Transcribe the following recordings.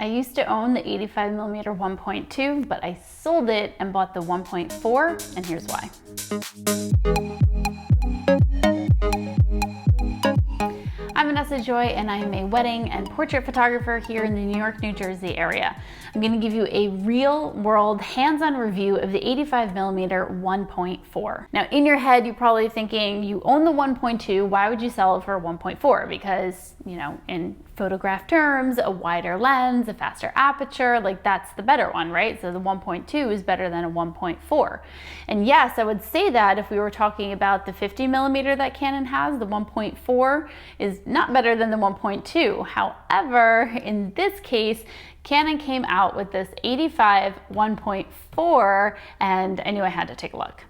I used to own the 85mm 1.2, but I sold it and bought the 1.4, and here's why. I'm Vanessa Joy, and I am a wedding and portrait photographer here in the New York, New Jersey area. I'm going to give you a real-world, hands-on review of the 85mm 1.4. Now, in your head, you're probably thinking, you own the 1.2, why would you sell it for a 1.4? Because, you know, in photograph terms, a wider lens, a faster aperture, like that's the better one, right? So the 1.2 is better than a 1.4. And yes, I would say that if we were talking about the 50mm that Canon has, the 1.4 is not better than the 1.2. However, in this case, Canon came out with this 85 1.4, and I knew I had to take a look.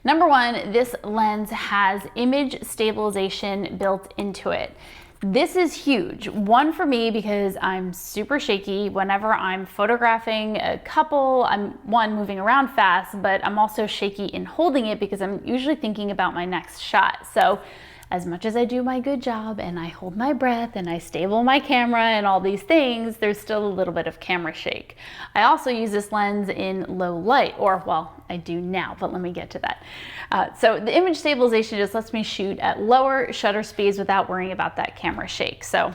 Number one, this lens has image stabilization built into it. This is huge. One, for me, because I'm super shaky whenever I'm photographing a couple. I'm one, moving around fast, but I'm also shaky in holding it because I'm usually thinking about my next shot. So as much as I do my good job and I hold my breath and I stable my camera and all these things, there's still a little bit of camera shake. I also use this lens in low light, or well, I do now, but let me get to that. So the image stabilization just lets me shoot at lower shutter speeds without worrying about that camera shake. So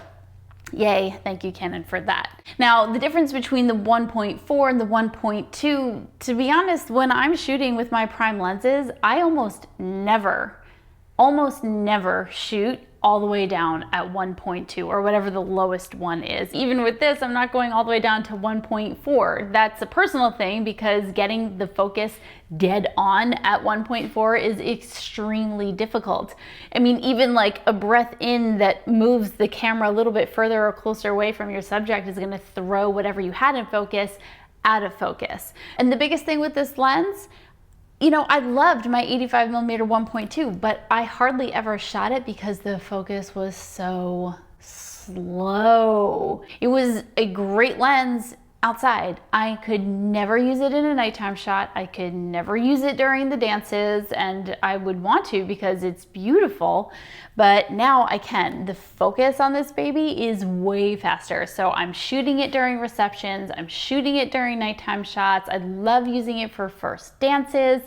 yay, thank you Canon for that. Now, the difference between the 1.4 and the 1.2, to be honest, when I'm shooting with my prime lenses, I almost never shoot all the way down at 1.2 or whatever the lowest one is. Even with this, I'm not going all the way down to 1.4. That's a personal thing because getting the focus dead on at 1.4 is extremely difficult. I mean, even like a breath in that moves the camera a little bit further or closer away from your subject is gonna throw whatever you had in focus out of focus. And the biggest thing with this lens, you know, I loved my 85mm 1.2, but I hardly ever shot it because the focus was so slow. It was a great lens outside. I could never use it in a nighttime shot. I could never use it during the dances, and I would want to because it's beautiful, but now I can. The focus on this baby is way faster. So I'm shooting it during receptions. I'm shooting it during nighttime shots. I love using it for first dances.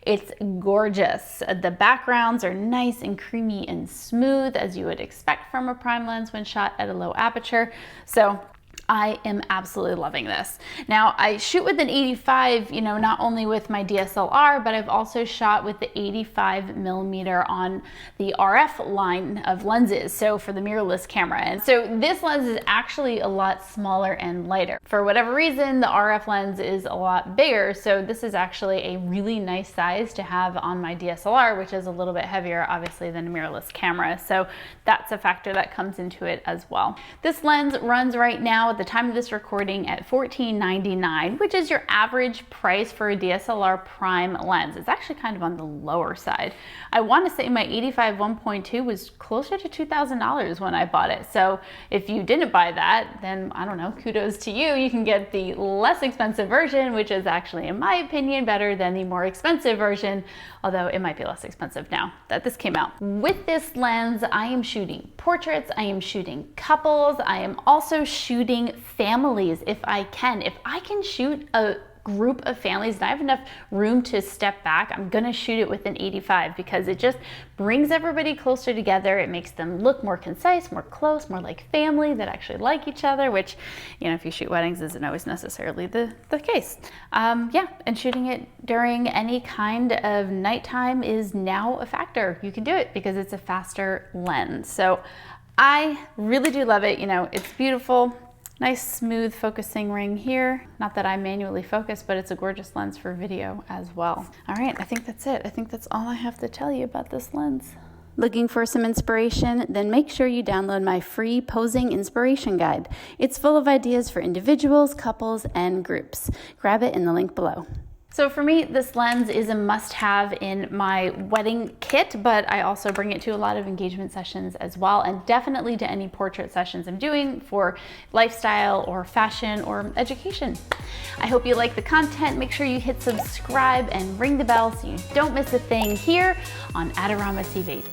It's gorgeous. The backgrounds are nice and creamy and smooth, as you would expect from a prime lens when shot at a low aperture. So I am absolutely loving this. Now, I shoot with an 85, you know, not only with my DSLR, but I've also shot with the 85mm on the RF line of lenses, so for the mirrorless camera. And so this lens is actually a lot smaller and lighter. For whatever reason, the RF lens is a lot bigger, so this is actually a really nice size to have on my DSLR, which is a little bit heavier, obviously, than a mirrorless camera. So that's a factor that comes into it as well. This lens runs right now at the time of this recording at $14.99, which is your average price for a DSLR prime lens. It's actually kind of on the lower side. I want to say my 85 1.2 was closer to $2,000 when I bought it. So if you didn't buy that, then I don't know, kudos to you. You can get the less expensive version, which is actually, in my opinion, better than the more expensive version, although it might be less expensive now that this came out. With this lens, I am shooting portraits, I am shooting couples, I am also shooting families if I can. If I can shoot a group of families and I have enough room to step back, I'm gonna shoot it with an 85 because it just brings everybody closer together. It makes them look more concise, more close, more like family that actually like each other, which, you know, if you shoot weddings isn't always necessarily the case. Yeah, and shooting it during any kind of nighttime is now a factor. You can do it because it's a faster lens. So I really do love it. You know, it's beautiful. Nice smooth focusing ring here. Not that I manually focus, but it's a gorgeous lens for video as well. All right, I think that's it. I think that's all I have to tell you about this lens. Looking for some inspiration? Then make sure you download my free posing inspiration guide. It's full of ideas for individuals, couples, and groups. Grab it in the link below. So for me, this lens is a must-have in my wedding kit, but I also bring it to a lot of engagement sessions as well, and definitely to any portrait sessions I'm doing for lifestyle or fashion or education. I hope you like the content. Make sure you hit subscribe and ring the bell so you don't miss a thing here on Adorama TV.